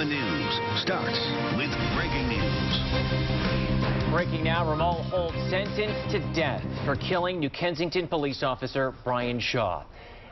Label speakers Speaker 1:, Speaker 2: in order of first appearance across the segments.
Speaker 1: 11 News starts with breaking news.
Speaker 2: Breaking now, Ramal Holt sentenced to death for killing New Kensington police officer Brian Shaw.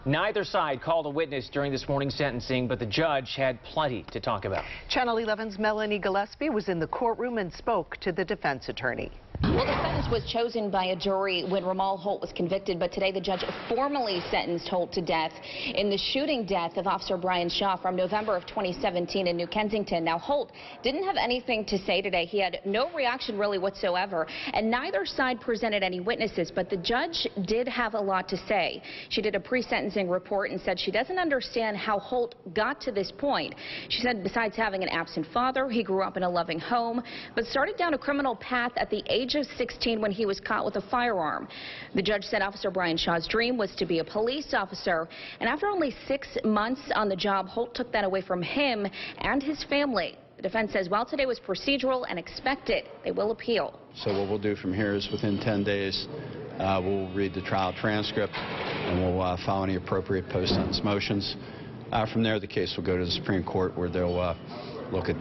Speaker 2: Neither side called a witness during this morning's sentencing, but the judge had plenty to talk about.
Speaker 3: Channel 11's Melanie Gillespie was in the courtroom and spoke to the defense attorney.
Speaker 4: Well, the sentence was chosen by a jury when Ramal Holt was convicted, but today the judge formally sentenced Holt to death in the shooting death of Officer Brian Shaw from November of 2017 in New Kensington. Now, Holt didn't have anything to say today. He had no reaction really whatsoever, and neither side presented any witnesses, but the judge did have a lot to say. She did a pre-sentencing report and said she doesn't understand how Holt got to this point. She said besides having an absent father, he grew up in a loving home, but started down a criminal path at the age of 16 when he was caught with a firearm. The judge said Officer Brian Shaw's dream was to be a police officer, and after only 6 months on the job, Holt took that away from him and his family. The defense says while today was procedural and expected, they will appeal.
Speaker 5: So what we'll do from here is within 10 days, we'll read the trial transcript and we'll file any appropriate post-sentence motions. From there, the case will go to the Supreme Court, where they'll look at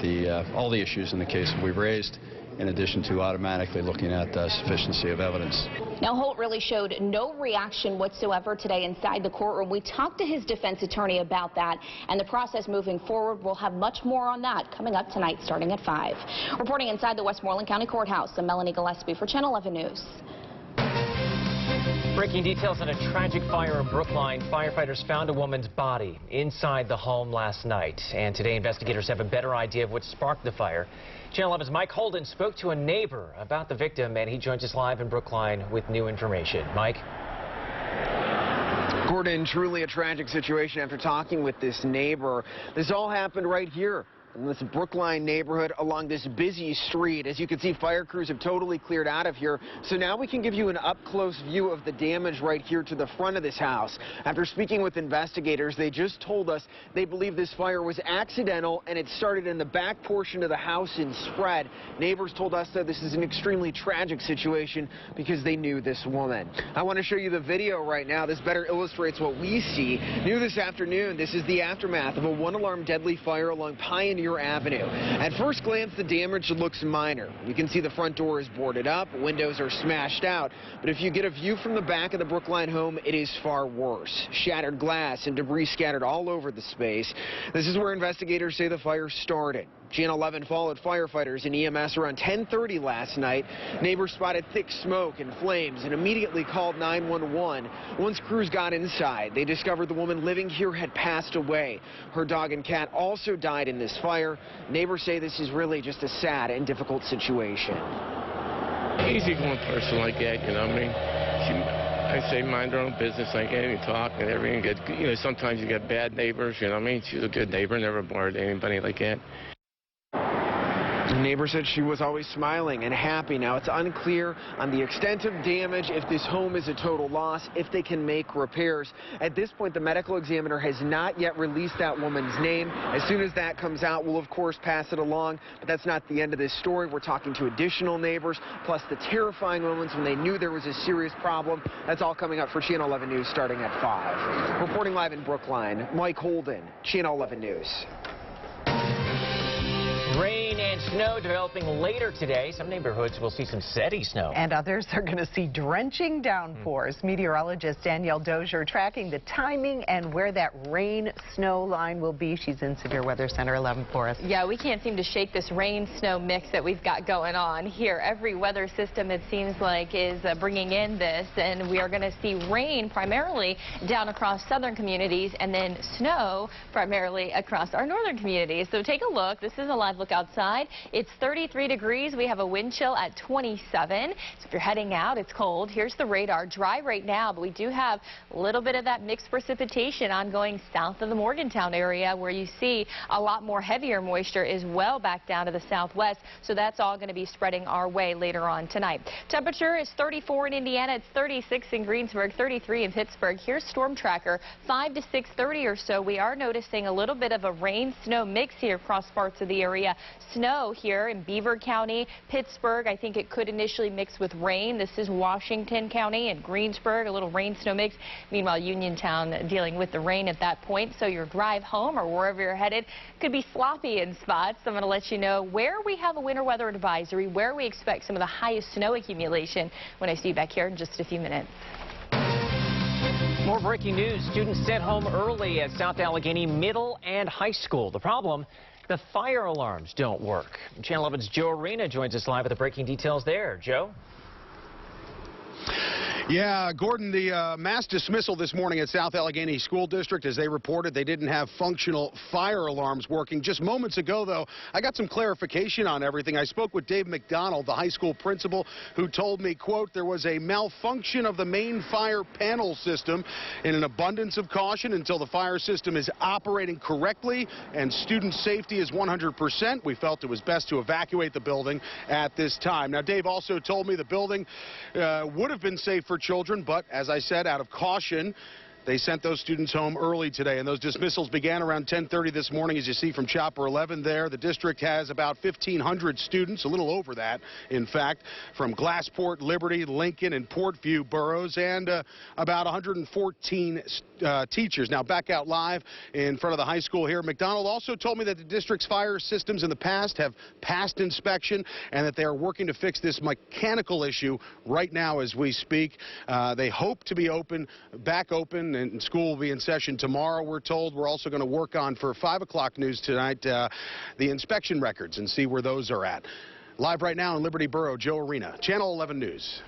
Speaker 5: all the issues in the case that we've raised, in addition to automatically looking at sufficiency of evidence.
Speaker 4: Now, Holt really showed no reaction whatsoever today inside the courtroom. We talked to his defense attorney about that, and the process moving forward. We'll have much more on that coming up tonight starting at 5. Reporting inside the Westmoreland County Courthouse, I'm Melanie Gillespie for Channel 11 News.
Speaker 2: Breaking details on a tragic fire in Brookline. Firefighters found a woman's body inside the home last night, and today investigators have a better idea of what sparked the fire. Channel 11's Mike Holden spoke to a neighbor about the victim, and he joins us live in Brookline with new information. Mike?
Speaker 6: Gordon, truly a tragic situation after talking with this neighbor. This all happened right here in this Brookline neighborhood along this busy street. As you can see, fire crews have totally cleared out of here. So now we can give you an up-close view of the damage right here to the front of this house. After speaking with investigators, they just told us they believe this fire was accidental and it started in the back portion of the house and spread. Neighbors told us that this is an extremely tragic situation because they knew this woman. I want to show you the video right now. This better illustrates what we see. New this afternoon, this is the aftermath of a one-alarm deadly fire along Pioneer Avenue. At first glance, the damage looks minor. You can see the front door is boarded up, windows are smashed out, but if you get a view from the back of the Brookline home, it is far worse. Shattered glass and debris scattered all over the space. This is where investigators say the fire started. Channel 11 followed firefighters and EMS around 10:30 last night. Neighbors spotted thick smoke and flames and immediately called 911. Once crews got inside, they discovered the woman living here had passed away. Her dog and cat also died in this fire. Neighbors say this is really just a sad and difficult situation.
Speaker 7: Easy going person like that, you know what I mean? I say mind her own business, like any talk and everything. You know, sometimes you get bad neighbors, you know what I mean? She's a good neighbor, never bothered anybody like that.
Speaker 6: The neighbor said she was always smiling and happy. Now, it's unclear on the extent of damage, if this home is a total loss, if they can make repairs. At this point, the medical examiner has not yet released that woman's name. As soon as that comes out, we'll, of course, pass it along. But that's not the end of this story. We're talking to additional neighbors, plus the terrifying moments when they knew there was a serious problem. That's all coming up for Channel 11 News starting at 5. Reporting live in Brookline, Mike Holden, Channel 11 News.
Speaker 2: Rain and snow developing later today. Some neighborhoods will see some steady snow.
Speaker 3: And others are going to see drenching downpours. Meteorologist Danielle Dozier tracking the timing and where that rain-snow line will be. She's in Severe Weather Center 11 for us.
Speaker 8: Yeah, we can't seem to shake this rain-snow mix that we've got going on here. Every weather system, it seems like, is bringing in this, and we are going to see rain primarily down across southern communities and then snow primarily across our northern communities. So take a look. This is a live look outside. It's 33 degrees. We have a wind chill at 27. So if you're heading out, it's cold. Here's the radar. Dry right now, but we do have a little bit of that mixed precipitation ongoing south of the Morgantown area, where you see a lot more heavier moisture is well back down to the southwest. So that's all going to be spreading our way later on tonight. Temperature is 34 in Indiana. It's 36 in Greensburg, 33 in Pittsburgh. Here's Storm Tracker. 5 to 6:30 or so. We are noticing a little bit of a rain-snow mix here across parts of the area. Snow snow here in Beaver County, Pittsburgh. I think it could initially mix with rain. This is Washington County and Greensburg, a little rain-snow mix. Meanwhile, Uniontown dealing with the rain at that point. So your drive home or wherever you're headed could be sloppy in spots. I'm going to let you know where we have a winter weather advisory, where we expect some of the highest snow accumulation when I see you back here in just a few minutes.
Speaker 2: More breaking news. Students sent home early at South Allegheny Middle and High School. The problem, the fire alarms don't work. Channel 11's Joe Arena joins us live with the breaking details there. Joe?
Speaker 9: Yeah, Gordon, the mass dismissal this morning at South Allegheny School District, as they reported, they didn't have functional fire alarms working. Just moments ago, though, I got some clarification on everything. I spoke with Dave McDonald, the high school principal, who told me, quote, there was a malfunction of the main fire panel system. In an abundance of caution, until the fire system is operating correctly and student safety is 100%, we felt it was best to evacuate the building at this time. Now, Dave also told me the building would have been safe for children, but as I said, out of caution, they sent those students home early today, and those dismissals began around 10:30 this morning, as you see from Chopper 11 there. The district has about 1,500 students, a little over that, in fact, from Glassport, Liberty, Lincoln, and Portview boroughs, and about 114 teachers. Now, back out live in front of the high school here, McDonald also told me that the district's fire systems in the past have passed inspection and that they are working to fix this mechanical issue right now as we speak. They hope to be back open, and school will be in session tomorrow, we're told. We're also going to work on, for 5 o'clock news tonight, the inspection records and see where those are at. Live right now in Liberty Borough, Joe Arena, Channel 11 News.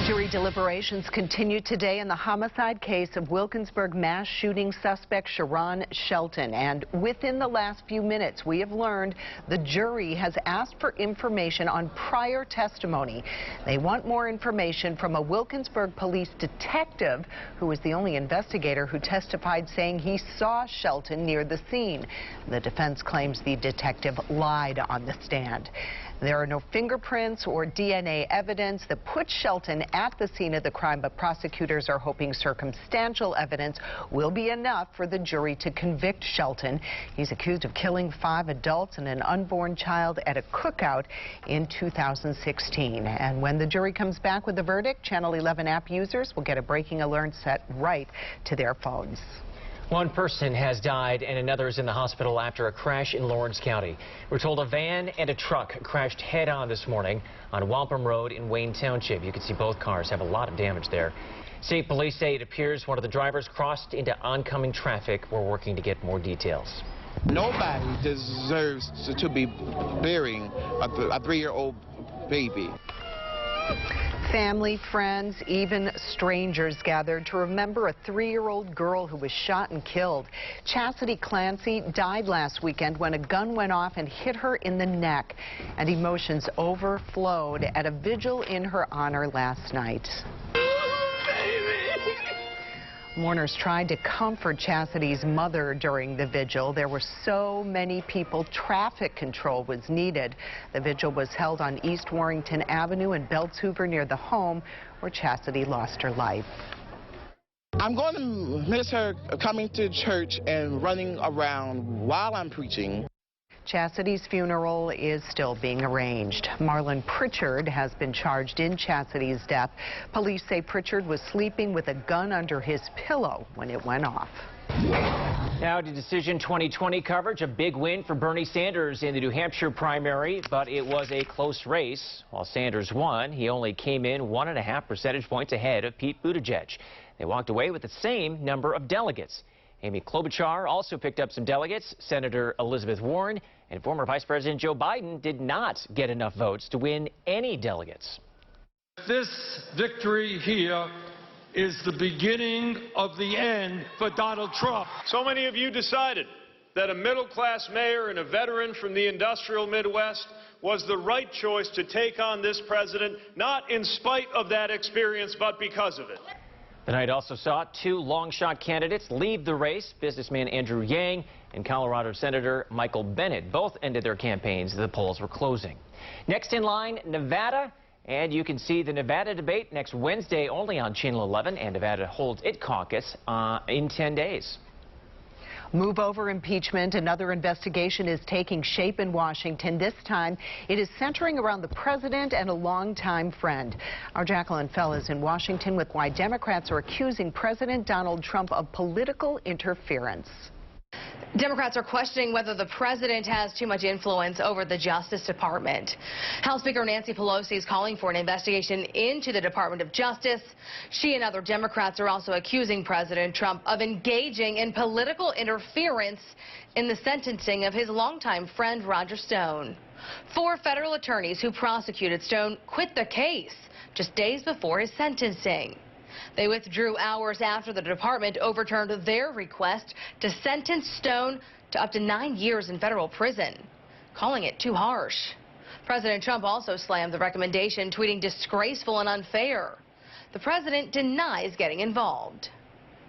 Speaker 3: Jury deliberations continue today in the homicide case of Wilkinsburg mass shooting suspect Sharon Shelton. And within the last few minutes, we have learned the jury has asked for information on prior testimony. They want more information from a Wilkinsburg police detective who was the only investigator who testified, saying he saw Shelton near the scene. The defense claims the detective lied on the stand. There are no fingerprints or DNA evidence that puts Shelton at the scene of the crime, but prosecutors are hoping circumstantial evidence will be enough for the jury to convict Shelton. He's accused of killing 5 adults and an unborn child at a cookout in 2016. And when the jury comes back with the verdict, Channel 11 app users will get a breaking alert set right to their phones.
Speaker 2: One person has died and another is in the hospital after a crash in Lawrence County. We're told a van and a truck crashed head-on this morning on Wampum Road in Wayne Township. You can see both cars have a lot of damage there. State police say it appears one of the drivers crossed into oncoming traffic. We're working to get more details.
Speaker 10: Nobody deserves to be burying a 3-year-old baby.
Speaker 3: Family, friends, even strangers gathered to remember a 3-year-old girl who was shot and killed. Chastity Clancy died last weekend when a gun went off and hit her in the neck, and emotions overflowed at a vigil in her honor last night. Mourners tried to comfort Chastity's mother during the vigil. There were so many people, traffic control was needed. The vigil was held on East Warrington Avenue in Belts Hoover near the home where Chastity lost her life.
Speaker 10: I'm going to miss her coming to church and running around while I'm preaching.
Speaker 3: Chastity's funeral is still being arranged. Marlon Pritchard has been charged in Chastity's death. Police say Pritchard was sleeping with a gun under his pillow when it went off.
Speaker 2: Now to Decision 2020 coverage. A big win for Bernie Sanders in the New Hampshire primary, but it was a close race. While Sanders won, he only came in 1.5 percentage points ahead of Pete Buttigieg. They walked away with the same number of delegates. Amy Klobuchar also picked up some delegates. Senator Elizabeth Warren and former Vice President Joe Biden did not get enough votes to win any delegates.
Speaker 11: This victory here is the beginning of the end for Donald Trump.
Speaker 12: So many of you decided that a middle-class mayor and a veteran from the industrial Midwest was the right choice to take on this president, not in spite of that experience, but because of it.
Speaker 2: The night also saw 2 long-shot candidates leave the race. Businessman Andrew Yang and Colorado Senator Michael Bennet both ended their campaigns as the polls were closing. Next in line, Nevada. And you can see the Nevada debate next Wednesday only on Channel 11. And Nevada holds its caucus in 10 days.
Speaker 3: Move over impeachment. Another investigation is taking shape in Washington. This time, it is centering around the president and a longtime friend. Our Jacqueline Fell is in Washington with why Democrats are accusing President Donald Trump of political interference.
Speaker 13: Democrats are questioning whether the president has too much influence over the Justice Department. House Speaker Nancy Pelosi is calling for an investigation into the Department of Justice. She and other Democrats are also accusing President Trump of engaging in political interference in the sentencing of his longtime friend Roger Stone. 4 federal attorneys who prosecuted Stone quit the case just days before his sentencing. They withdrew hours after the department overturned their request to sentence Stone to up to 9 years in federal prison, calling it too harsh. President Trump also slammed the recommendation, tweeting disgraceful and unfair. The president denies getting involved.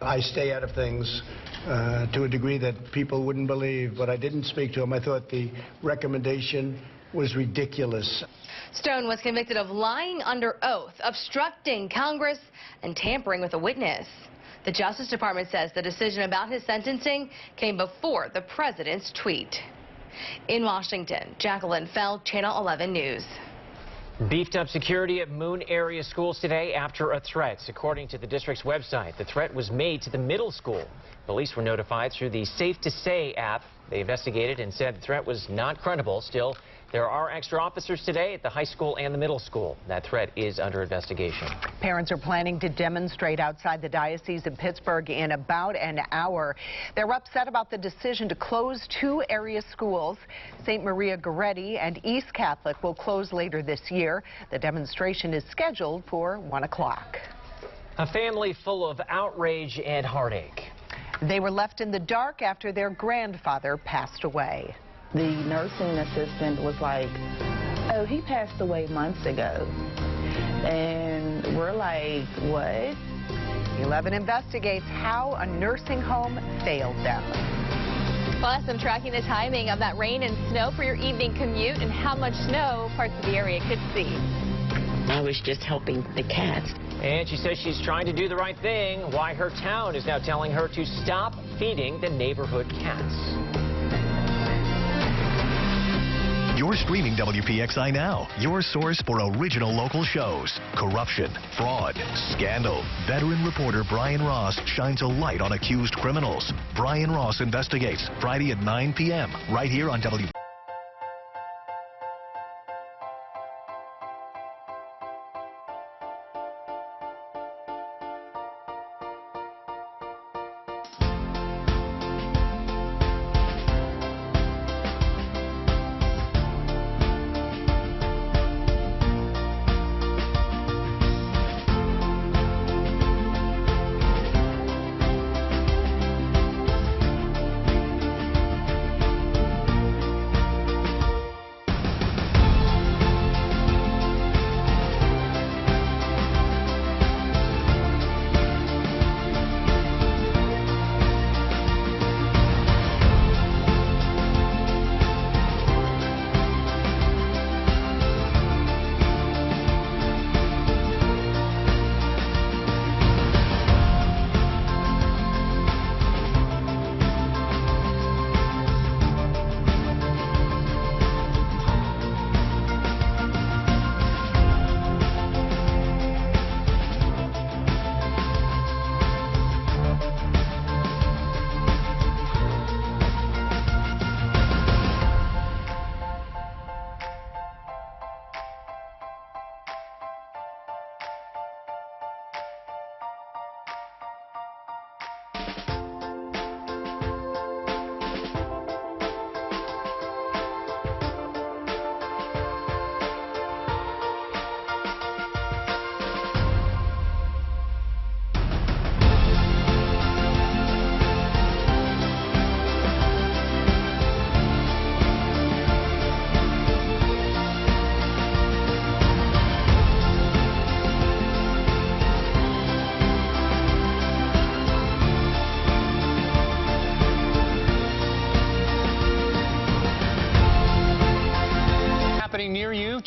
Speaker 14: I stay out of things to a degree that people wouldn't believe, but I didn't speak to him. I thought the recommendation was ridiculous.
Speaker 13: Stone was convicted of lying under oath, obstructing Congress, and tampering with a witness. The Justice Department says the decision about his sentencing came before the president's tweet. In Washington, Jacqueline Fell, Channel 11 News.
Speaker 2: Beefed up security at Moon area schools today after a threat. According to the district's website, the threat was made to the middle school. Police were notified through the Safe to Say app. They investigated and said the threat was not credible. Still, there are extra officers today at the high school and the middle school. That threat is under investigation.
Speaker 3: Parents are planning to demonstrate outside the diocese in Pittsburgh in about an hour. They're upset about the decision to close 2 area schools. St. Maria Goretti and East Catholic will close later this year. The demonstration is scheduled for 1 o'clock.
Speaker 2: A family full of outrage and heartache.
Speaker 3: They were left in the dark after their grandfather passed away.
Speaker 15: The nursing assistant was like, oh, he passed away months ago. And we're like, what?
Speaker 3: 11 investigates how a nursing home failed them.
Speaker 8: Plus, I'm tracking the timing of that rain and snow for your evening commute and how much snow parts of the area could see.
Speaker 15: I was just helping the cats.
Speaker 2: And she says she's trying to do the right thing. Why her town is now telling her to stop feeding the neighborhood cats.
Speaker 16: You're streaming WPXI now, your source for original local shows. Corruption, fraud, scandal. Veteran reporter Brian Ross shines a light on accused criminals. Brian Ross Investigates, Friday at 9 p.m. right here on WPXI.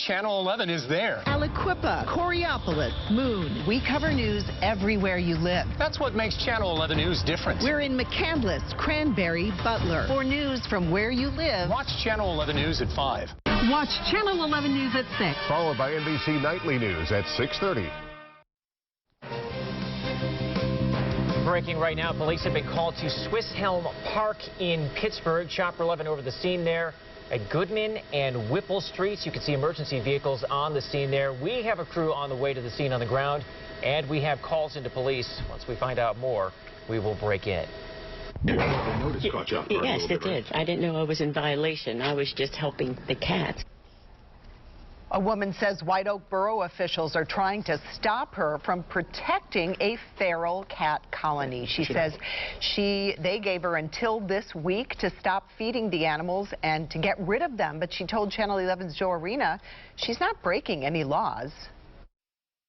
Speaker 17: Channel 11 is there.
Speaker 3: Aliquippa, Coraopolis, Moon. We cover news everywhere you live.
Speaker 17: That's what makes Channel 11 News different.
Speaker 3: We're in McCandless, Cranberry, Butler. For news from where you live,
Speaker 17: watch Channel 11 News at 5.
Speaker 3: Watch Channel 11 News at 6.
Speaker 18: Followed by NBC Nightly News at 6:30.
Speaker 2: Breaking right now, police have been called to Swiss Helm Park in Pittsburgh. Chopper 11 over the scene there at Goodman and Whipple Streets. You can see emergency vehicles on the scene there. We have a crew on the way to the scene on the ground, and we have calls into police. Once we find out more, we will break in.
Speaker 19: Yes, it did. I didn't know I was in violation. I was just helping the cats.
Speaker 3: A woman says White Oak Borough officials are trying to stop her from protecting a feral cat colony. She says they gave her until this week to stop feeding the animals and to get rid of them. But she told Channel 11's Joe Arena she's not breaking any laws.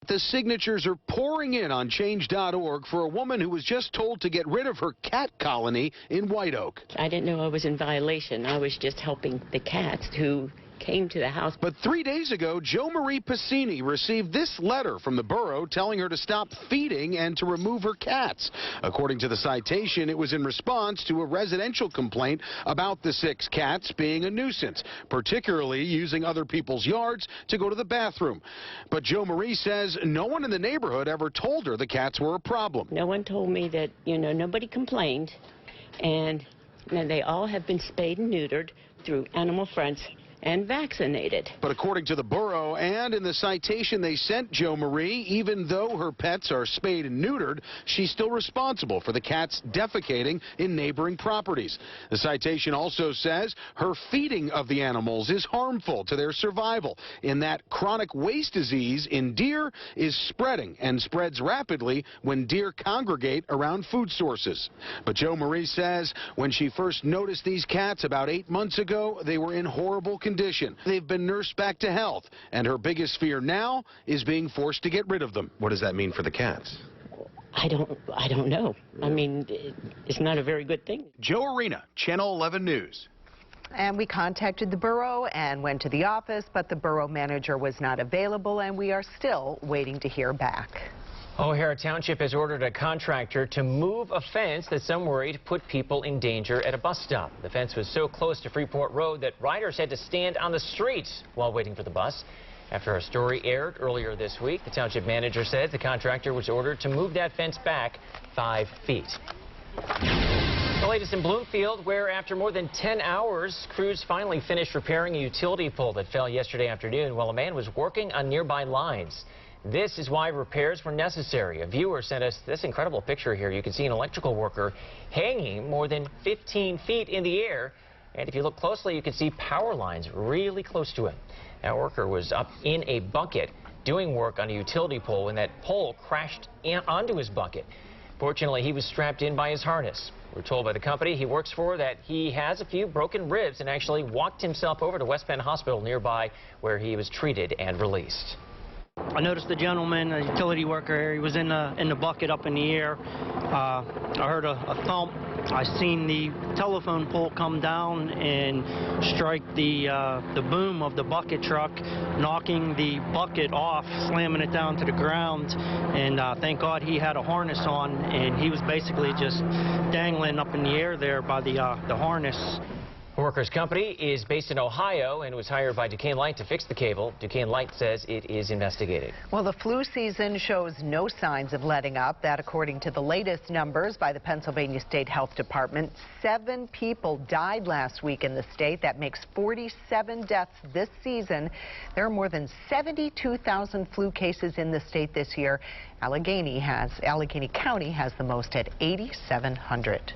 Speaker 9: The signatures are pouring in on Change.org for a woman who was just told to get rid of her cat colony in White Oak.
Speaker 19: I didn't know I was in violation. I was just helping the cats who came to the house.
Speaker 9: But 3 days ago, Jo Marie Piscini received this letter from the borough telling her to stop feeding and to remove her cats. According to the citation, it was in response to a residential complaint about the 6 cats being a nuisance, particularly using other people's yards to go to the bathroom. But Jo Marie says no one in the neighborhood ever told her the cats were a problem.
Speaker 19: No one told me that, nobody complained, and they all have been spayed and neutered through Animal Friends and vaccinated.
Speaker 9: But according to the borough and in the citation they sent Jo Marie, even though her pets are spayed and neutered, she's still responsible for the cats defecating in neighboring properties. The citation also says her feeding of the animals is harmful to their survival, in that chronic waste disease in deer is spreading and spreads rapidly when deer congregate around food sources. But Jo Marie says when she first noticed these cats about 8 months ago, they were in horrible condition. They've been nursed back to health, and her biggest fear now is being forced to get rid of them.
Speaker 20: What does that mean for the cats?
Speaker 19: I don't know. I mean, it's not a very good thing.
Speaker 9: Joe Arena, Channel 11 News.
Speaker 3: And we contacted the borough and went to the office, but the borough manager was not available, and we are still waiting to hear back.
Speaker 2: O'Hara Township has ordered a contractor to move a fence that some worried put people in danger at a bus stop. The fence was so close to Freeport Road that riders had to stand on the streets while waiting for the bus. After a story aired earlier this week, the township manager said the contractor was ordered to move that fence back 5 feet. The latest in Bloomfield, where after more than 10 hours, crews finally finished repairing a utility pole that fell yesterday afternoon while a man was working on nearby lines. This is why repairs were necessary. A viewer sent us this incredible picture here. You can see an electrical worker hanging more than 15 feet in the air. And if you look closely, you can see power lines really close to him. That worker was up in a bucket doing work on a utility pole when that pole crashed onto his bucket. Fortunately, he was strapped in by his harness. We're told by the company he works for that he has a few broken ribs and actually walked himself over to West Penn Hospital nearby where he was treated and released.
Speaker 21: I noticed the gentleman, a utility worker, he was in the bucket up in the air. I heard a thump. I seen the telephone pole come down and strike the boom of the bucket truck, knocking the bucket off, slamming it down to the ground. And thank God he had a harness on, and he was basically just dangling up in the air there by the harness.
Speaker 2: The workers' company is based in Ohio and was hired by Duquesne Light to fix the cable. Duquesne Light says it is investigating.
Speaker 3: Well, the flu season shows no signs of letting up. That according to the latest numbers by the Pennsylvania State Health Department. 7 people died last week in the state. That makes 47 deaths this season. There are more than 72,000 flu cases in the state this year. Allegheny County has the most at 8,700.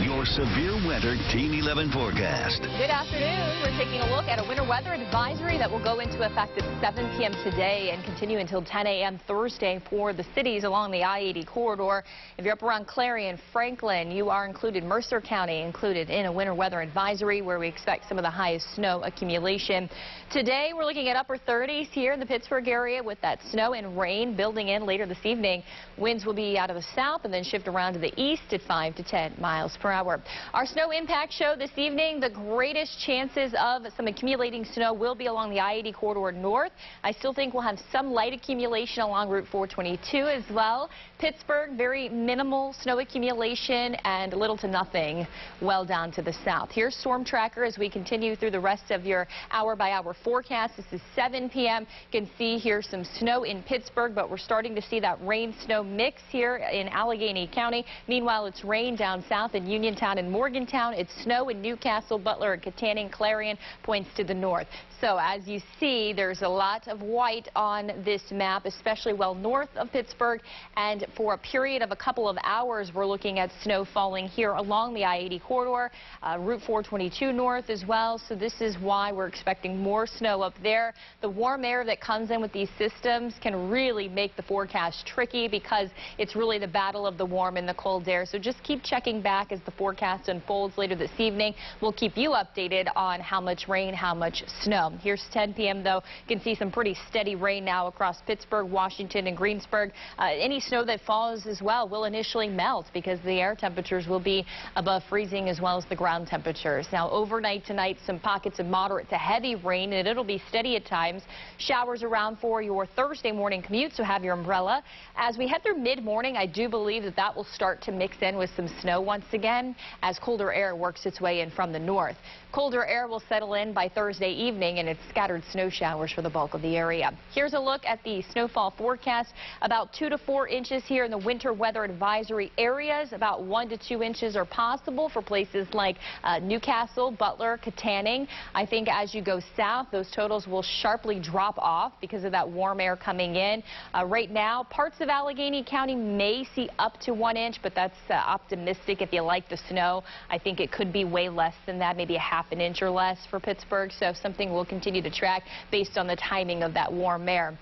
Speaker 1: Your severe weather Team 11 forecast.
Speaker 8: Good afternoon. We're taking a look at a winter weather advisory that will go into effect at 7 p.m. today and continue until 10 a.m. Thursday for the cities along the I-80 corridor. If you're up around Clarion, Franklin, you are included. Mercer County included in a winter weather advisory where we expect some of the highest snow accumulation. Today, we're looking at upper 30s here in the Pittsburgh area with that snow and rain building in later this evening. Winds will be out of the south and then shift around to the east at 5 to 10 miles per hour. more. Our snow impact show this evening, the greatest chances of some accumulating snow will be along the I-80 corridor north. I still think we'll have some light accumulation along Route 422 as well. Pittsburgh, very minimal snow accumulation and little to nothing well down to the south. Here's Storm Tracker as we continue through the rest of your hour-by-hour forecast. This is 7 p.m. You can see here some snow in Pittsburgh, but we're starting to see that rain-snow mix here in Allegheny County. Meanwhile, it's rain down south in Uniontown and Morgantown. It's snow in Newcastle, Butler, and Kittanning. Clarion points to the north. So as you see, there's a lot of white on this map, especially well north of Pittsburgh. And for a period of a couple of hours, we're looking at snow falling here along the I-80 corridor, Route 422 north as well. So this is why we're expecting more snow up there. The warm air that comes in with these systems can really make the forecast tricky because it's really the battle of the warm and the cold air. So just keep checking back as the forecast unfolds later this evening. We'll keep you updated on how much rain, how much snow. Here's 10 p.m. though. You can see some pretty steady rain now across Pittsburgh, Washington, and Greensburg. Any snow that falls as well will initially melt because the air temperatures will be above freezing as well as the ground temperatures. Now overnight tonight, some pockets of moderate to heavy rain, and it'll be steady at times. Showers around for your Thursday morning commute, so have your umbrella. As we head through mid-morning, I do believe that will start to mix in with some snow once again as colder air works its way in from the north. Colder air will settle in by Thursday evening, and it's scattered snow showers for the bulk of the area. Here's a look at the snowfall forecast. About 2 to 4 inches here in the winter weather advisory areas. About 1 to 2 inches are possible for places like Newcastle, Butler, Kittanning. I think as you go south, those totals will sharply drop off because of that warm air coming in. Right now, parts of Allegheny County may see up to 1 inch, but that's optimistic if you like the snow. I think it could be way less than that, maybe a half an inch or less for Pittsburgh, so something we'll continue to track based on the timing of that warm air.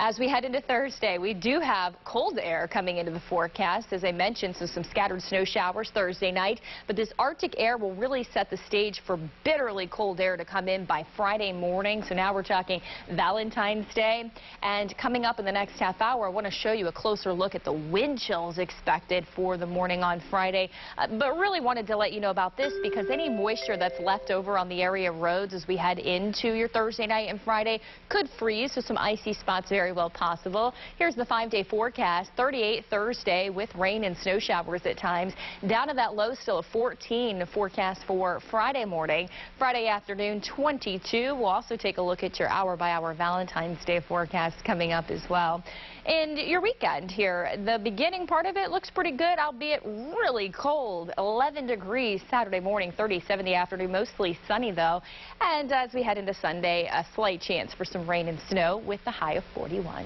Speaker 8: As we head into Thursday, we do have cold air coming into the forecast, as I mentioned, so some scattered snow showers Thursday night. But this Arctic air will really set the stage for bitterly cold air to come in by Friday morning. So now we're talking Valentine's Day. And coming up in the next half hour, I want to show you a closer look at the wind chills expected for the morning on Friday. But really wanted to let you know about this because any moisture that's left over on the area roads as we head into your Thursday night and Friday could freeze, so some icy spots very well possible. Here's the 5-day forecast. 38 Thursday with rain and snow showers at times. Down to that low still of 14 forecast for Friday morning. Friday afternoon 22. We'll also take a look at your hour-by-hour Valentine's Day forecast coming up as well. And your weekend here, the beginning part of it looks pretty good, albeit really cold. 11 degrees Saturday morning, 37 the afternoon, mostly sunny though. And as we head into Sunday, a slight chance for some rain and snow with the high of 41.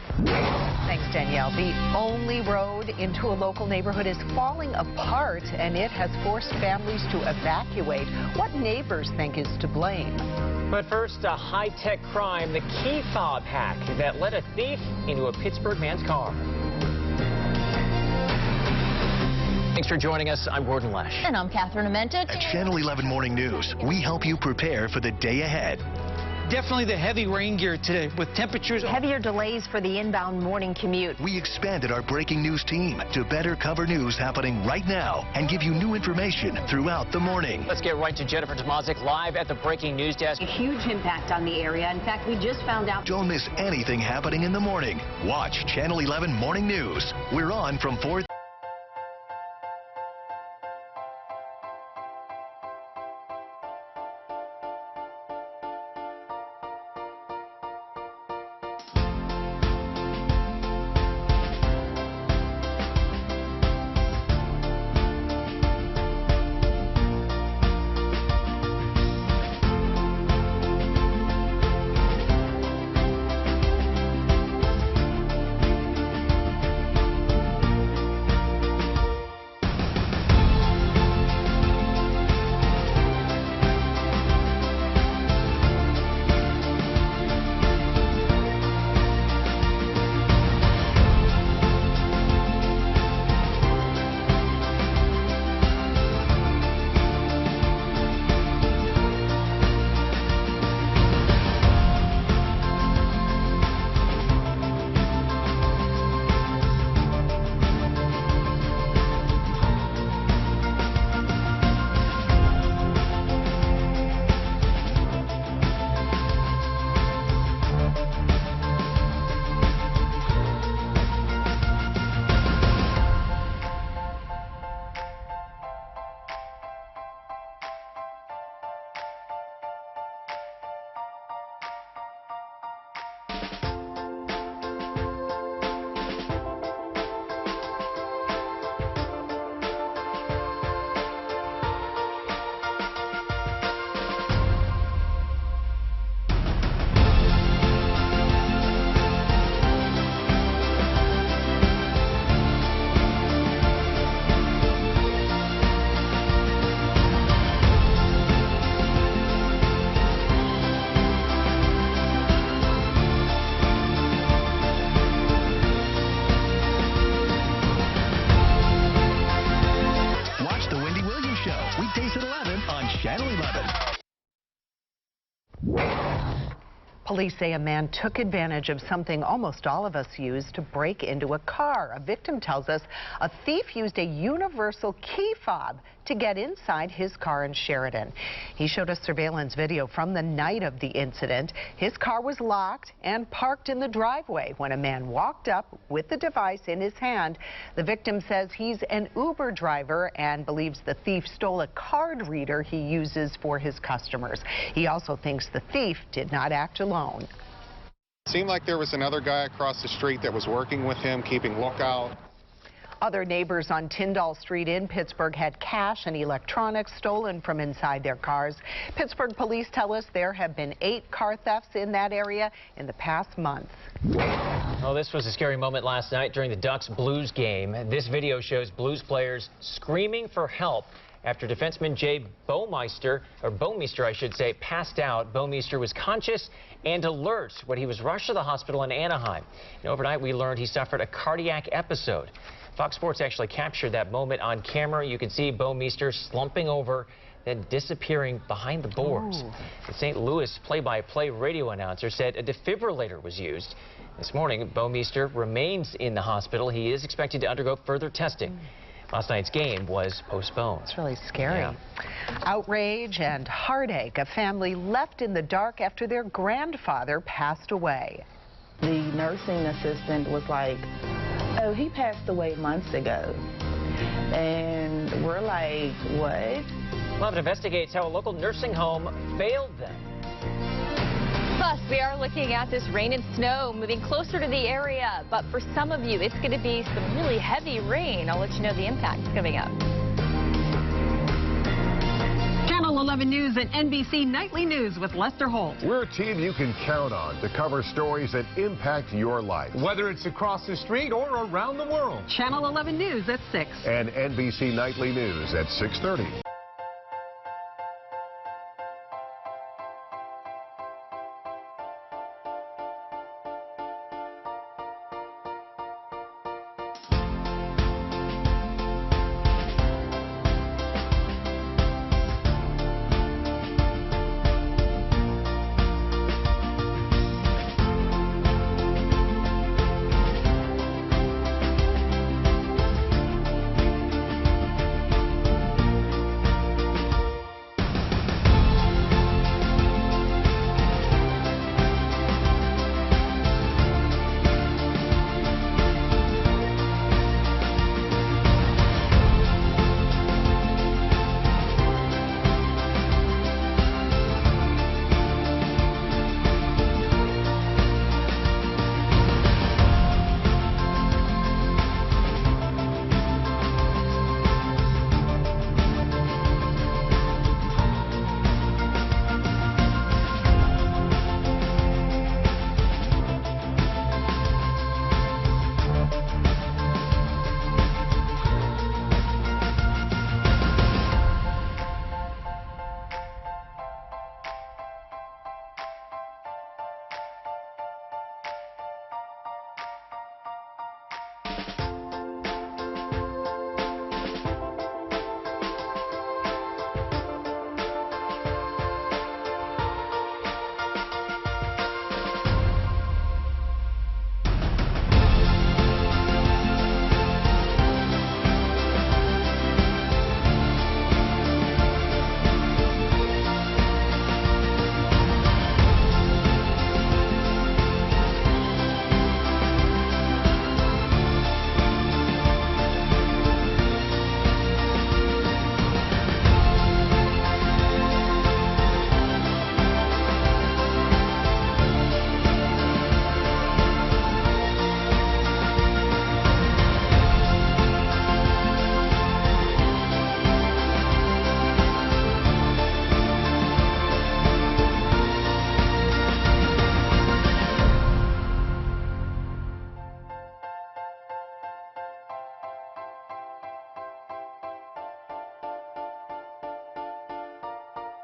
Speaker 3: Thanks, Danielle. The only road into a local neighborhood is falling apart, and it has forced families to evacuate. What neighbors think is to blame?
Speaker 2: But first, a high-tech crime, the key fob hack that led a thief into a Pittsburgh man's car. Thanks for joining us. I'm Gordon Lesh.
Speaker 8: And I'm Catherine Amenta.
Speaker 16: At Channel 11 Morning News, we help you prepare for the day ahead.
Speaker 20: Definitely the heavy rain gear today with temperatures.
Speaker 8: Heavier delays for the inbound morning commute.
Speaker 16: We expanded our breaking news team to better cover news happening right now and give you new information throughout the morning.
Speaker 2: Let's get right to Jennifer Tomazik live at the breaking news desk.
Speaker 22: A huge impact on the area. In fact, we just found out.
Speaker 16: Don't miss anything happening in the morning. Watch Channel 11 Morning News. We're on from 4.
Speaker 3: Police say a man took advantage of something almost all of us use to break into a car. A victim tells us a thief used a universal key fob to get inside his car in Sheridan. He showed us surveillance video from the night of the incident. His car was locked and parked in the driveway when a man walked up with the device in his hand. The victim says he's an Uber driver and believes the thief stole a card reader he uses for his customers. He also thinks the thief did not act alone.
Speaker 4: It seemed like there was another guy across the street that was working with him, keeping lookout.
Speaker 3: Other neighbors on Tyndall Street in Pittsburgh had cash and electronics stolen from inside their cars. Pittsburgh police tell us there have been 8 car thefts in that area in the past month.
Speaker 2: Oh, this was a scary moment last night during the Ducks-Blues game. This video shows Blues players screaming for help after defenseman Jay Bouwmeester, I should say, passed out. Bouwmeester was conscious and alert when he was rushed to the hospital in Anaheim. And overnight, we learned he suffered a cardiac episode. Fox Sports actually captured that moment on camera. You can see Bouwmeester slumping over, then disappearing behind the boards. The St. Louis play-by-play radio announcer said a defibrillator was used. This morning, Bouwmeester remains in the hospital. He is expected to undergo further testing. Last night's game was postponed.
Speaker 3: It's really scary. Yeah. Outrage and heartache. A family left in the dark after their grandfather passed away.
Speaker 15: The nursing assistant was like, oh, he passed away months ago. And we're like, what?
Speaker 2: Well, it investigates how a local nursing home failed them.
Speaker 8: Plus, we are looking at this rain and snow moving closer to the area, but for some of you, it's going to be some really heavy rain. I'll let you know the impact coming up.
Speaker 5: Channel 11 News and NBC Nightly News with Lester Holt.
Speaker 18: We're a team you can count on to cover stories that impact your life.
Speaker 17: Whether it's across the street or around the world.
Speaker 5: Channel 11 News at 6.
Speaker 18: And NBC Nightly News at 6:30.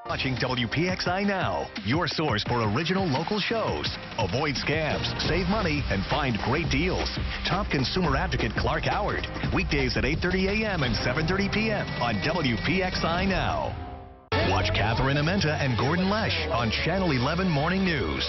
Speaker 16: Watching WPXI Now, your source for original local shows. Avoid scams, save money, and find great deals. Top consumer advocate Clark Howard. Weekdays at 8:30 a.m. and 7:30 p.m. on WPXI Now. Watch Catherine Amenta and Gordon Lesh on Channel 11 Morning News.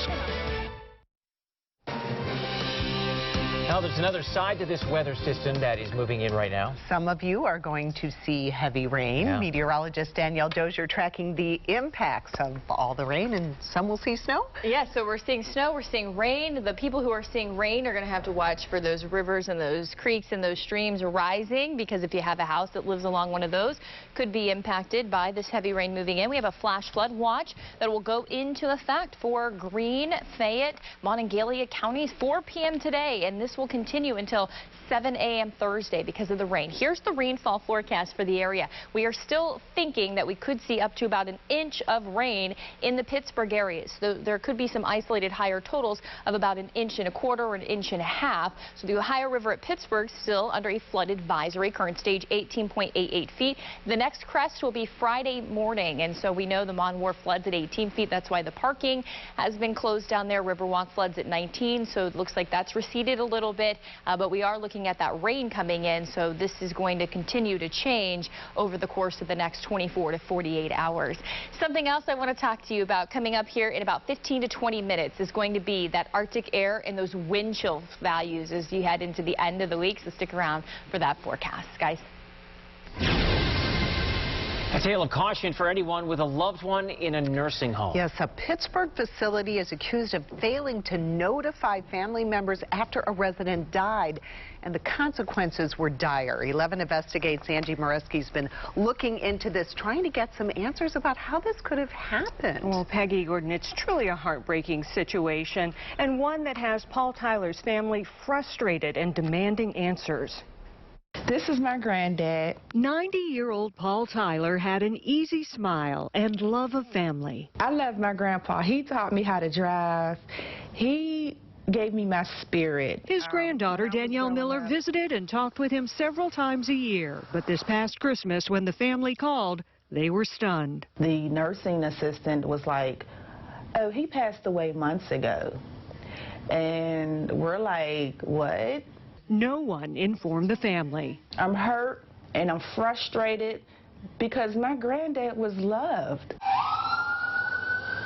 Speaker 2: Now, there's another side to this weather system that is moving in right now.
Speaker 3: Some of you are going to see heavy rain.
Speaker 2: Yeah.
Speaker 3: Meteorologist Danielle Dozier tracking the impacts of all the rain, and some will see snow.
Speaker 8: Yeah, so we're seeing snow, we're seeing rain. The people who are seeing rain are going to have to watch for those rivers and those creeks and those streams rising, because if you have a house that lives along one of those, could be impacted by this heavy rain moving in. We have a flash flood watch that will go into effect for Greene, Fayette, Monongalia counties 4 p.m. today, and this will continue until 7 a.m. Thursday because of the rain. Here's the rainfall forecast for the area. We are still thinking that we could see up to about an inch of rain in the Pittsburgh areas. So there could be some isolated higher totals of about 1.25 inches or 1.5 inches. So the Ohio River at Pittsburgh still under a flood advisory, current stage 18.88 feet. The next crest will be Friday morning, and so we know the Mon Wharf floods at 18 feet. That's why the parking has been closed down there. Riverwalk floods at 19, so it looks like that's receded a little bit, but we are looking at that rain coming in, so this is going to continue to change over the course of the next 24 to 48 hours. Something else I want to talk to you about coming up here in about 15 to 20 minutes is going to be that Arctic air and those wind chill values as you head into the end of the week, so stick around for that forecast, guys.
Speaker 2: A tale of caution for anyone with a loved one in a nursing home.
Speaker 3: Yes, a Pittsburgh facility is accused of failing to notify family members after a resident died, and the consequences were dire. 11 Investigates' Angie Moreski's been looking into this, trying to get some answers about how this could have happened.
Speaker 6: Well, Peggy Gordon, it's truly a heartbreaking situation, and one that has Paul Tyler's family frustrated and demanding answers.
Speaker 15: This is my granddad.
Speaker 6: 90-year-old Paul Tyler had an easy smile and love of family.
Speaker 15: I love my grandpa. He taught me how to drive. He gave me my spirit.
Speaker 6: His granddaughter, Danielle Miller, visited and talked with him several times a year. But this past Christmas, when the family called, they were stunned.
Speaker 15: The nursing assistant was like, oh, he passed away months ago. And we're like, what?
Speaker 6: No one informed the family.
Speaker 15: I'm hurt and I'm frustrated because my granddad was loved.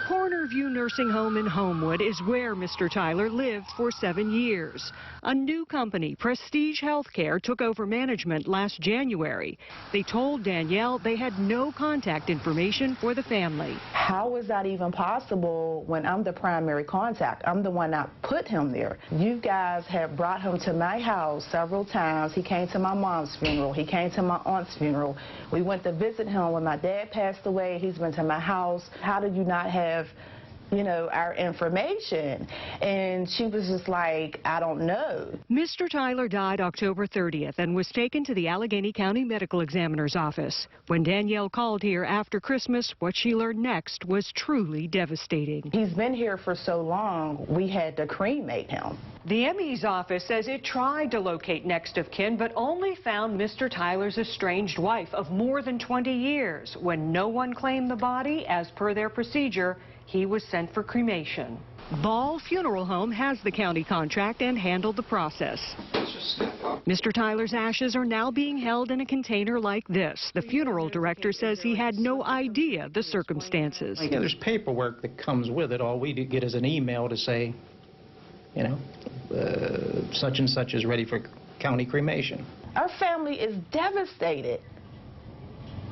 Speaker 6: Corner View Nursing Home in Homewood is where Mr. Tyler lived for 7 years. A new company, Prestige Healthcare, took over management last January. They told Danielle they had no contact information for the family.
Speaker 15: How is that even possible when I'm the primary contact? I'm the one that put him there. You guys have brought him to my house several times. He came to my mom's funeral. He came to my aunt's funeral. We went to visit him when my dad passed away. He's been to my house. How did you not have, you know, our information? And she was just like, I don't know.
Speaker 6: Mr. Tyler died October 30th and was taken to the Allegheny County Medical Examiner's office. When Danielle called here after Christmas, what she learned next was truly devastating.
Speaker 15: He's been here for so long, we had to cremate him.
Speaker 6: The ME's office says it tried to locate next of kin, but only found Mr. Tyler's estranged wife of more than 20 years. When no one claimed the body, as per their procedure, he was sent for cremation. Ball Funeral Home has the county contract and handled the process. Mr. Tyler's ashes are now being held in a container like this. The funeral director says he had no idea the circumstances.
Speaker 7: Yeah, there's paperwork that comes with it. All we get is an email to say, you know, such and such is ready for county cremation.
Speaker 15: Our family is devastated.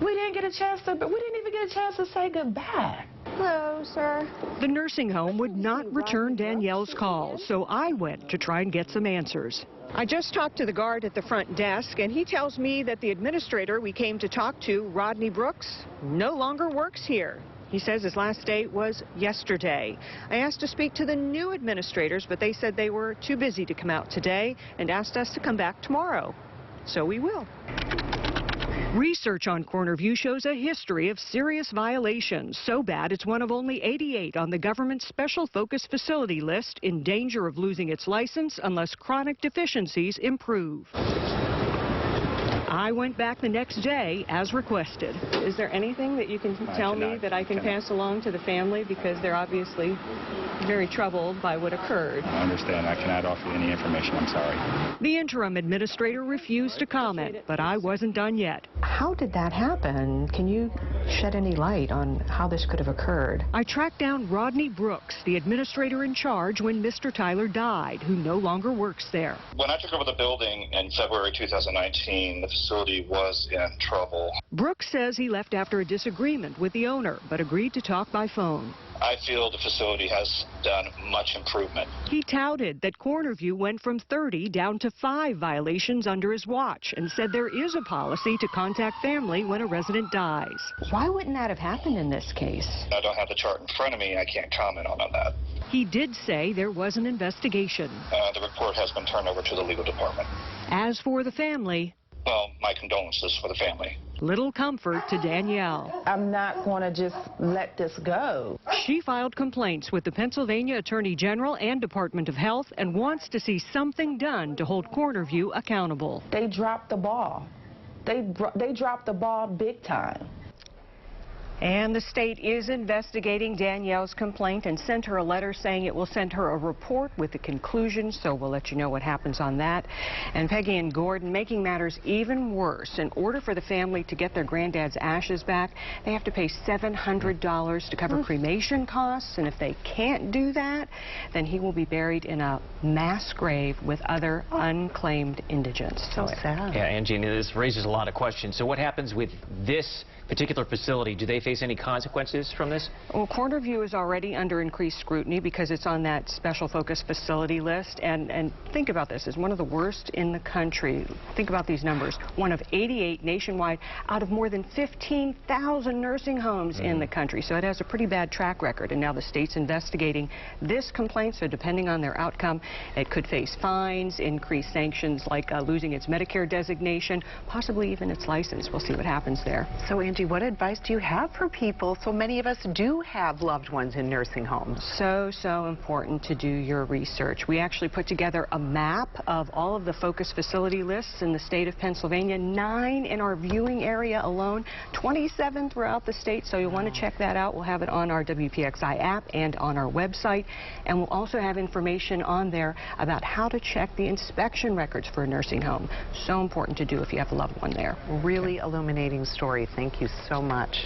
Speaker 15: We didn't even get a chance to say goodbye. Hello, sir.
Speaker 6: The nursing home would not return Danielle's calls, so I went to try and get some answers. I just talked to the guard at the front desk, and he tells me that the administrator we came to talk to, Rodney Brooks, no longer works here. He says his last day was yesterday. I asked to speak to the new administrators, but they said they were too busy to come out today and asked us to come back tomorrow. So we will. Research on Corner View shows a history of serious violations, so bad it's one of only 88 on the government's special focus facility list, in danger of losing its license unless chronic deficiencies improve. I went back the next day as requested. Is there anything that you can tell me that I can pass along to the family, because they're obviously very troubled by what occurred?
Speaker 10: I understand. I cannot offer you any information. I'm sorry.
Speaker 6: The interim administrator refused to comment, but I wasn't done yet.
Speaker 11: How did that happen? Can you shed any light on how this could have occurred?
Speaker 6: I tracked down Rodney Brooks, the administrator in charge when Mr. Tyler died, who no longer works there.
Speaker 23: When I took over the building in February 2019, the facility was in trouble.
Speaker 6: Brooks says he left after a disagreement with the owner, but agreed to talk by phone.
Speaker 23: I feel the facility has done much improvement.
Speaker 6: He touted that Cornerview went from 30 down to 5 violations under his watch, and said there is a policy to contact family when a resident dies.
Speaker 11: Why wouldn't that have happened in this case?
Speaker 23: I don't have the chart in front of me. I can't comment on that.
Speaker 6: He did say there was an investigation.
Speaker 23: The report has been turned over to the legal department.
Speaker 6: As for the family,
Speaker 23: well, my condolences for the family.
Speaker 6: Little comfort to Danielle.
Speaker 15: I'm not going to just let this go.
Speaker 6: She filed complaints with the Pennsylvania Attorney General and Department of Health and wants to see something done to hold Cornerview accountable.
Speaker 15: They dropped the ball. They dropped the ball big time.
Speaker 6: And the state is investigating Danielle's complaint and sent her a letter saying it will send her a report with the conclusion, so we'll let you know what happens on that. And Peggy and Gordon, making matters even worse, in order for the family to get their granddad's ashes back, they have to pay $700 to cover cremation costs, and if they can't do that, then he will be buried in a mass grave with other unclaimed indigents.
Speaker 3: So sad.
Speaker 2: Yeah, Angie, this raises a lot of questions. So what happens with this particular facility? Do they face any consequences from this?
Speaker 6: Well, Cornerview is already under increased scrutiny because it's on that special focus facility list. And think about this, it's one of the worst in the country. Think about these numbers. One of 88 nationwide out of more than 15,000 nursing homes in the country. So it has a pretty bad track record. And now the state's investigating this complaint. So depending on their outcome, it could face fines, increased sanctions like losing its Medicare designation, possibly even its license. We'll see what happens there.
Speaker 3: So, Angie, what advice do you have for people? So many of us do have loved ones in nursing homes.
Speaker 6: So important to do your research. We actually put together a map of all of the focus facility lists in the state of Pennsylvania, 9 in our viewing area alone, 27 throughout the state. So you'll want to check that out. We'll have it on our WPXI app and on our website. And we'll also have information on there about how to check the inspection records for a nursing home. So important to do if you have a loved one there.
Speaker 3: Really illuminating story. Thank you so much.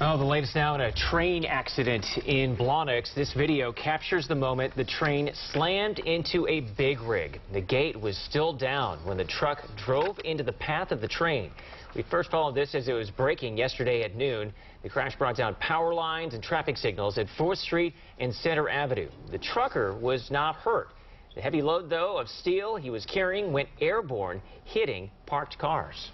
Speaker 2: Oh, the latest now in a train accident in Blawnox. This video captures the moment the train slammed into a big rig. The gate was still down when the truck drove into the path of the train. We first followed this as it was braking yesterday at noon. The crash brought down power lines and traffic signals at 4th Street and Center Avenue. The trucker was not hurt. The heavy load, though, of steel he was carrying went airborne, hitting parked cars.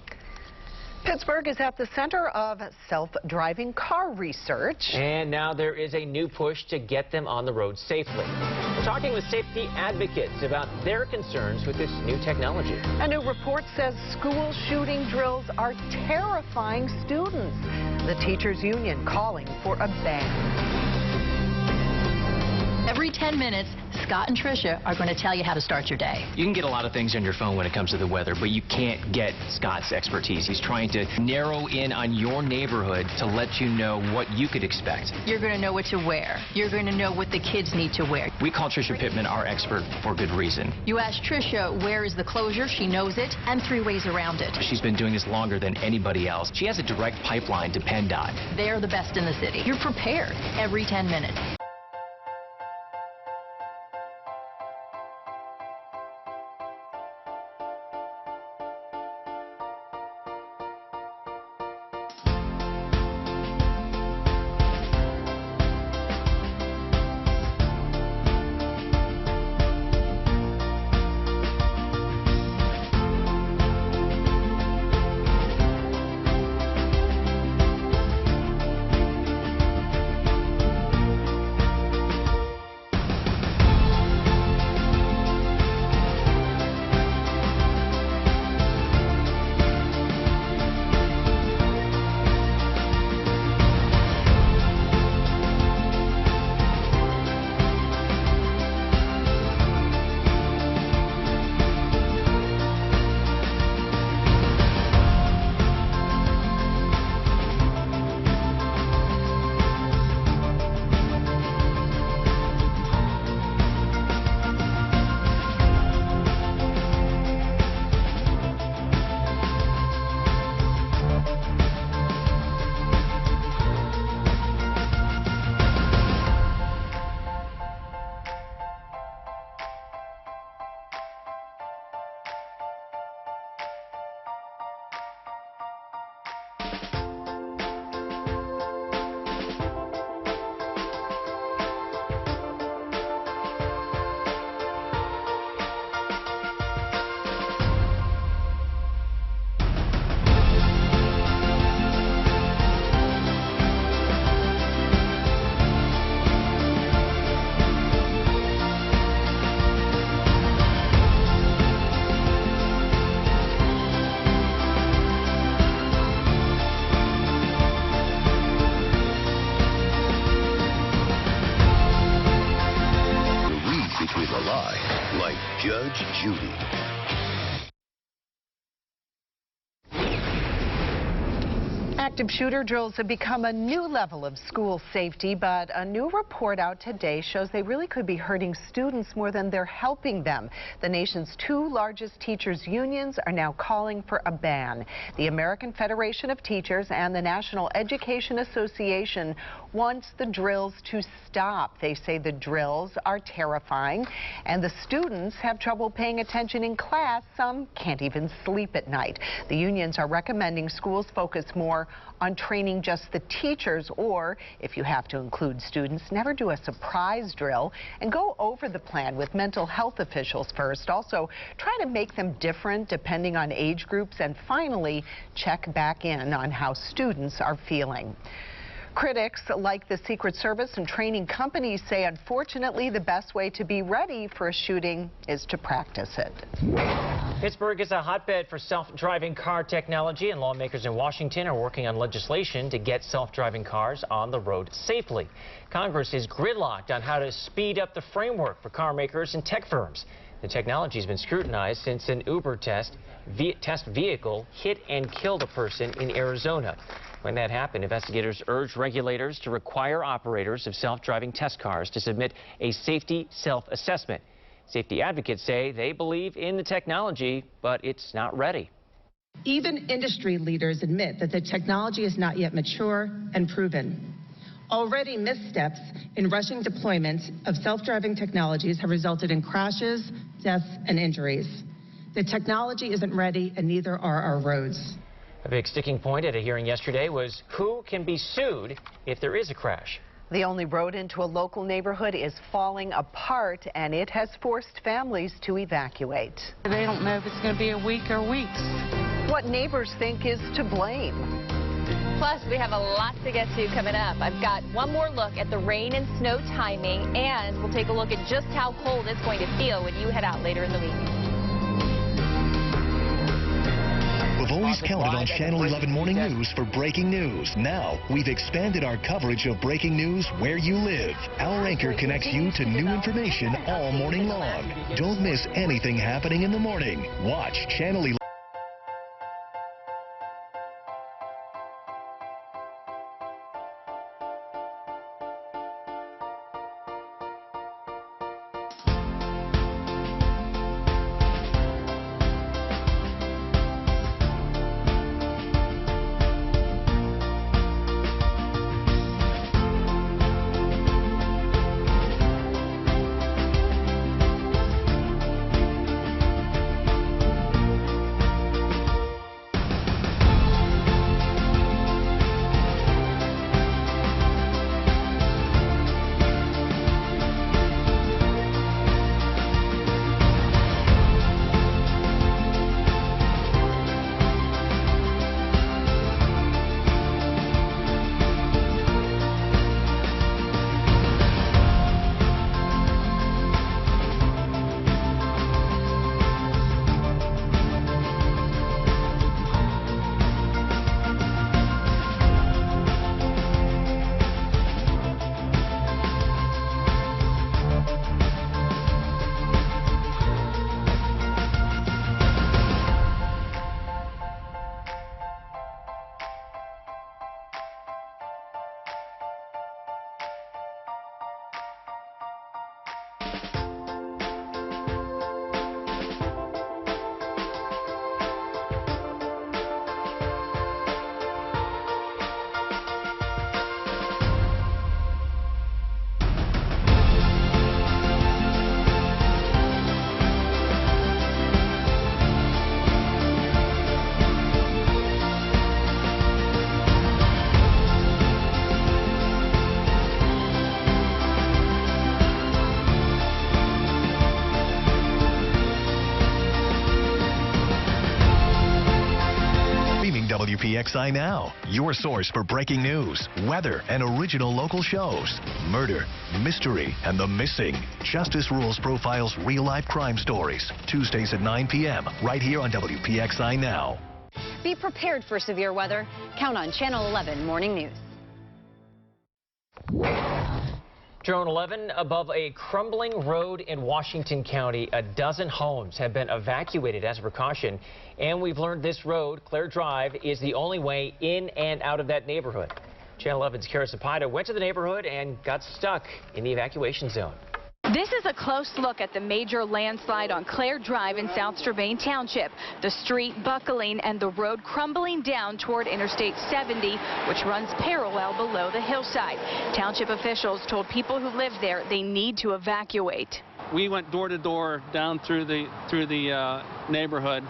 Speaker 3: Pittsburgh is at the center of self-driving car research.
Speaker 2: And now there is a new push to get them on the road safely. We're talking with safety advocates about their concerns with this new technology.
Speaker 3: A new report says school shooting drills are terrifying students. The teachers' union calling for a ban.
Speaker 24: Every 10 minutes, Scott and Tricia are going to tell you how to start your day.
Speaker 25: You can get a lot of things on your phone when it comes to the weather, but you can't get Scott's expertise. He's trying to narrow in on your neighborhood to let you know what you could expect.
Speaker 24: You're going to know what to wear. You're going to know what the kids need to wear.
Speaker 25: We call Tricia Pittman our expert for good reason.
Speaker 24: You ask Tricia where is the closure, she knows it, and 3 ways around it.
Speaker 25: She's been doing this longer than anybody else. She has a direct pipeline to PennDOT.
Speaker 24: They're the best in the city. You're prepared every 10 minutes.
Speaker 16: between the lie, like Judge Judy.
Speaker 3: Active shooter drills have become a new level of school safety, but a new report out today shows they really could be hurting students more than they're helping them. The nation's two largest teachers' unions are now calling for a ban. The American Federation of Teachers and the National Education Association wants the drills to stop. They say the drills are terrifying and the students have trouble paying attention in class. Some can't even sleep at night. The unions are recommending schools focus more on training just the teachers, or if you have to include students, never do a surprise drill, and go over the plan with mental health officials first. Also, try to make them different depending on age groups, and finally, check back in on how students are feeling. Critics like the Secret Service and training companies say, unfortunately, the best way to be ready for a shooting is to practice it.
Speaker 2: Pittsburgh is a hotbed for self-driving car technology, and lawmakers in Washington are working on legislation to get self-driving cars on the road safely. Congress is gridlocked on how to speed up the framework for car makers and tech firms. The technology has been scrutinized since an Uber test vehicle hit and killed a person in Arizona. When that happened, investigators urged regulators to require operators of self-driving test cars to submit a safety self-assessment. Safety advocates say they believe in the technology, but it's not ready.
Speaker 9: Even industry leaders admit that the technology is not yet mature and proven. Already, missteps in rushing deployment of self-driving technologies have resulted in crashes, deaths, and injuries. The technology isn't ready, and neither are our roads.
Speaker 2: A big sticking point at a hearing yesterday was who can be sued if there is a crash.
Speaker 3: The only road into a local neighborhood is falling apart, and it has forced families to evacuate.
Speaker 12: They don't know if it's going to be a week or weeks.
Speaker 3: What neighbors think is to blame.
Speaker 8: Plus, we have a lot to get to coming up. I've got one more look at the rain and snow timing, and we'll take a look at just how cold it's going to feel when you head out later in the week.
Speaker 16: We've always counted on Channel 11 Morning News for breaking news. Now, we've expanded our coverage of breaking news where you live. Our anchor connects you to new information all morning long. Don't miss anything happening in the morning. Watch Channel 11. WPXI Now, your source for breaking news, weather, and original local shows. Murder, mystery, and the missing. Justice Rules profiles real-life crime stories. Tuesdays at 9 p.m. right here on WPXI Now.
Speaker 22: Be prepared for severe weather. Count on Channel 11 Morning News.
Speaker 2: Drone 11 above a crumbling road in Washington County. A dozen homes have been evacuated as a precaution. And we've learned this road, Claire Drive, is the only way in and out of that neighborhood. Channel 11's Kara Sapato went to the neighborhood and got stuck in the evacuation zone.
Speaker 22: This is a close look at the major landslide on Claire Drive in South Strabane Township. The street buckling and the road crumbling down toward Interstate 70, which runs parallel below the hillside. Township officials told people who live there they need to evacuate.
Speaker 1: We went door to door down through the neighborhood,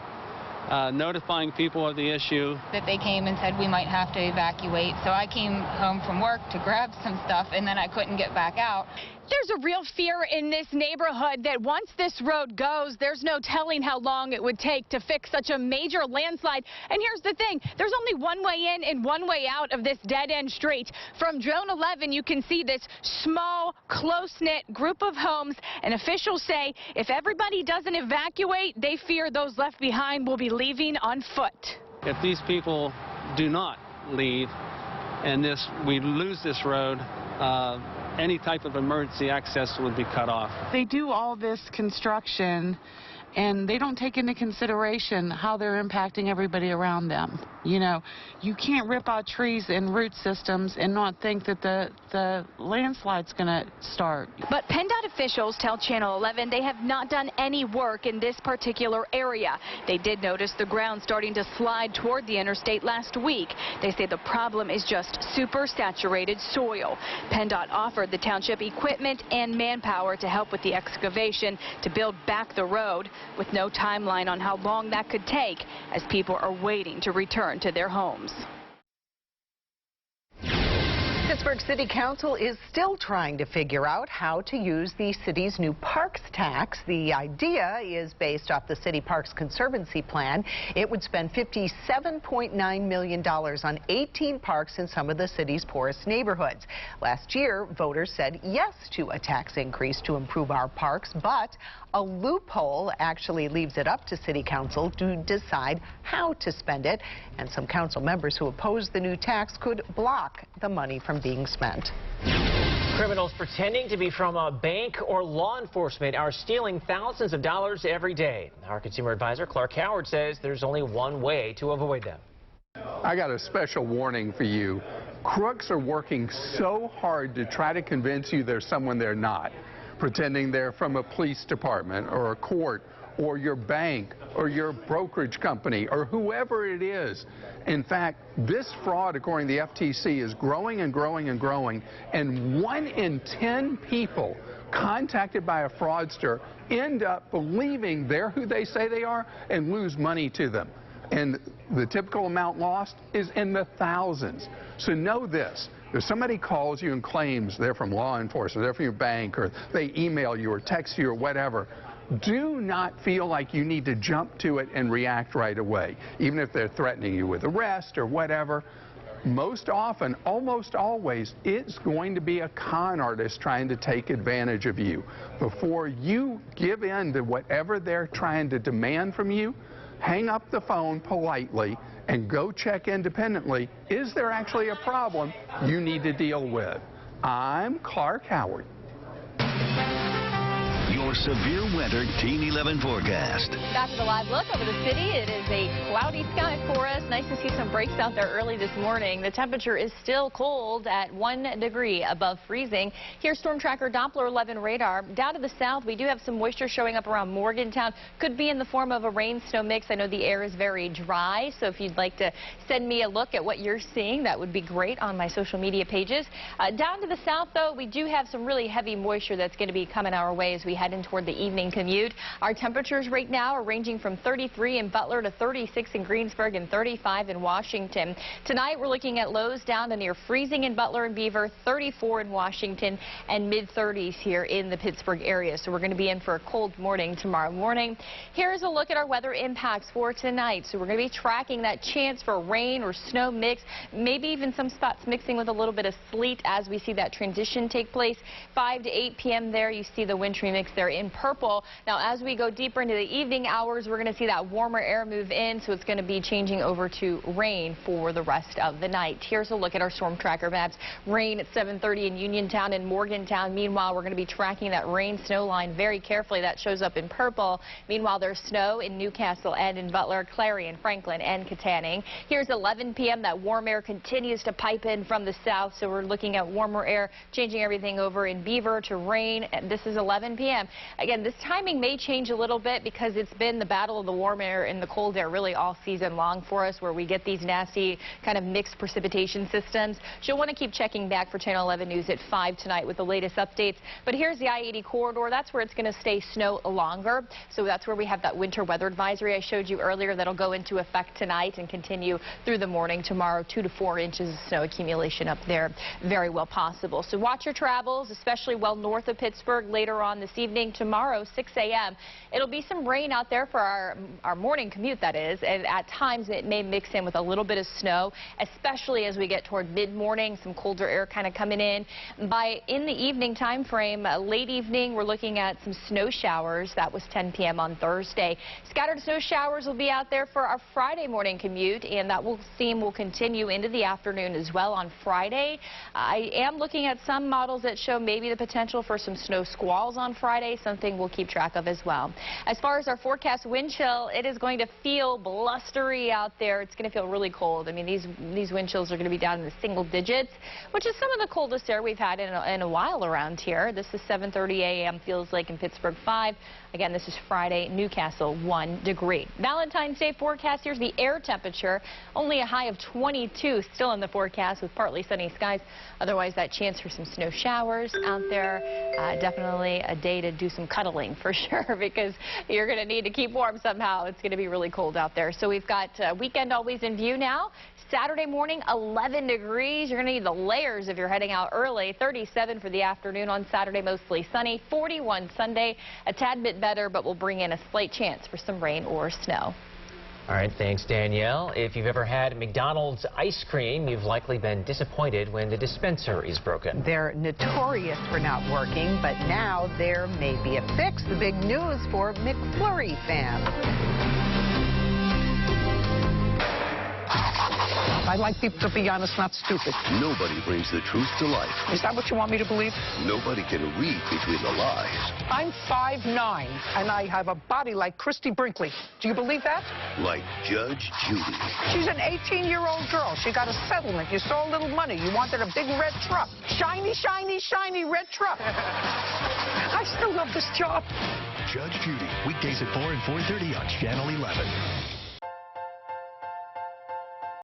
Speaker 1: notifying people of the issue.
Speaker 13: That they came and said we might have to evacuate, so I came home from work to grab some stuff, and then I couldn't get back out.
Speaker 22: There's a real fear in this neighborhood that once this road goes, there's no telling how long it would take to fix such a major landslide. And here's the thing, there's only one way in and one way out of this dead-end street. From Drone 11, you can see this small, close-knit group of homes, and officials say if everybody doesn't evacuate, they fear those left behind will be leaving on foot.
Speaker 1: If these people do not leave and we lose this road, any type of emergency access would be cut off.
Speaker 12: They do all this construction and they don't take into consideration how they're impacting everybody around them. You know, you can't rip out trees and root systems and not think that the landslide's going to start.
Speaker 22: But PennDOT officials tell Channel 11 they have not done any work in this particular area. They did notice the ground starting to slide toward the interstate last week. They say the problem is just super saturated soil. PennDOT offered the township equipment and manpower to help with the excavation to build back the road, with no timeline on how long that could take as people are waiting to return to their homes.
Speaker 3: Pittsburgh City Council is still trying to figure out how to use the city's new parks tax. The idea is based off the City Parks Conservancy plan. It would spend $57.9 million on 18 parks in some of the city's poorest neighborhoods. Last year, voters said yes to a tax increase to improve our parks, but a loophole actually leaves it up to City Council to decide how to spend it. And some council members who oppose the new tax could block the money from being spent.
Speaker 2: Criminals pretending to be from a bank or law enforcement are stealing thousands of dollars every day. Our consumer advisor, Clark Howard, says there's only one way to avoid them.
Speaker 14: I got a special warning for you. Crooks are working so hard to try to convince you there's someone they're not, pretending they're from a police department or a court or your bank or your brokerage company or whoever it is. In fact, this fraud, according to the FTC, is growing and growing and growing, and 1 in 10 people contacted by a fraudster end up believing they're who they say they are and lose money to them. And the typical amount lost is in the thousands. So know this. If somebody calls you and claims they're from law enforcement, they're from your bank, or they email you or text you or whatever, do not feel like you need to jump to it and react right away, even if they're threatening you with arrest or whatever. Most often, almost always, it's going to be a con artist trying to take advantage of you. Before you give in to whatever they're trying to demand from you, hang up the phone politely and go check independently. Is there actually a problem you need to deal with? I'm Clark Howard.
Speaker 19: Your severe weather Team 11 forecast.
Speaker 8: Back to the live look over the city. It is a cloudy sky for us. Nice to see some breaks out there early this morning. The temperature is still cold at 1 degree above freezing. Here's Storm Tracker Doppler 11 radar. Down to the south, we do have some moisture showing up around Morgantown. Could be in the form of a rain-snow mix. I know the air is very dry, so if you'd like to send me a look at what you're seeing, that would be great on my social media pages. Down to the south, though, we do have some really heavy moisture that's going to be coming our way as we head in toward the evening commute. Our temperatures right now are ranging from 33 in Butler to 36 in Greensburg and 35 in Washington. Tonight we're looking at lows down to near freezing in Butler and Beaver, 34 in Washington, and mid-30s here in the Pittsburgh area. So we're going to be in for a cold morning tomorrow morning. Here's a look at our weather impacts for tonight. So we're going to be tracking that chance for rain or snow mix, maybe even some spots mixing with a little bit of sleet as we see that transition take place. 5 to 8 p.m. there, you see the wintry mix there in purple. Now, as we go deeper into the evening hours, we're going to see that warmer air move in, so it's going to be changing over to rain for the rest of the night. Here's a look at our storm tracker maps. Rain at 7:30 in Uniontown and Morgantown. Meanwhile, we're going to be tracking that rain-snow line very carefully. That shows up in purple. Meanwhile, there's snow in Newcastle and in Butler, Clarion, Franklin, and Katanning. Here's 11 p.m. That warm air continues to pipe in from the south, so we're looking at warmer air, changing everything over in Beaver to rain. And this is 11 p.m. Again, this timing may change a little bit because it's been the battle of the warm air and the cold air really all season long for us, where we get these nasty kind of mixed precipitation systems. You'll want to keep checking back for Channel 11 News at 5 tonight with the latest updates. But here's the I-80 corridor. That's where it's going to stay snow longer. So that's where we have that winter weather advisory I showed you earlier that'll go into effect tonight and continue through the morning. Tomorrow, 2 to 4 inches of snow accumulation up there. Very well possible. So watch your travels, especially well north of Pittsburgh later on this evening. Tomorrow, 6 a.m. It'll be some rain out there for our morning commute, that is. And at times it may mix in with a little bit of snow, especially as we get toward mid-morning, some colder air kind of coming in. By in the evening time frame, late evening, we're looking at some snow showers. That was 10 p.m. on Thursday. Scattered snow showers will be out there for our Friday morning commute, and that will continue into the afternoon as well on Friday. I am looking at some models that show maybe the potential for some snow squalls on Friday, something we'll keep track of as well. As far as our forecast wind chill, it is going to feel blustery out there. It's going to feel really cold. I mean, these wind chills are going to be down in the single digits, which is some of the coldest air we've had in a while around here. This is 7:30 a.m. feels like in Pittsburgh 5. Again, this is Friday, Newcastle 1 degree. Valentine's Day forecast. Here's the air temperature. Only a high of 22 still in the forecast with partly sunny skies. Otherwise, that chance for some snow showers out there. Definitely a day to do some cuddling for sure, because you're going to need to keep warm somehow. It's going to be really cold out there. So we've got weekend always in view now. Saturday morning, 11 degrees. You're going to need the layers if you're heading out early. 37 for the afternoon on Saturday, mostly sunny. 41 Sunday, a tad bit better, but we'll bring in a slight chance for some rain or snow.
Speaker 2: All right, thanks, Danielle. If you've ever had McDonald's ice cream, you've likely been disappointed when the dispenser is broken.
Speaker 3: They're notorious for not working, but now there may be a fix. The big news for McFlurry fans.
Speaker 4: I like people to be honest, not stupid.
Speaker 19: Nobody brings the truth to life.
Speaker 4: Is that what you want me to believe?
Speaker 19: Nobody can read between the lies.
Speaker 4: I'm 5'9", and I have a body like Christy Brinkley. Do you believe that?
Speaker 19: Like Judge Judy.
Speaker 4: She's an 18-year-old girl. She got a settlement. You stole a little money. You wanted a big red truck. Shiny, shiny, shiny red truck. I still love this job.
Speaker 16: Judge Judy, weekdays at 4 and 4:30 on Channel 11.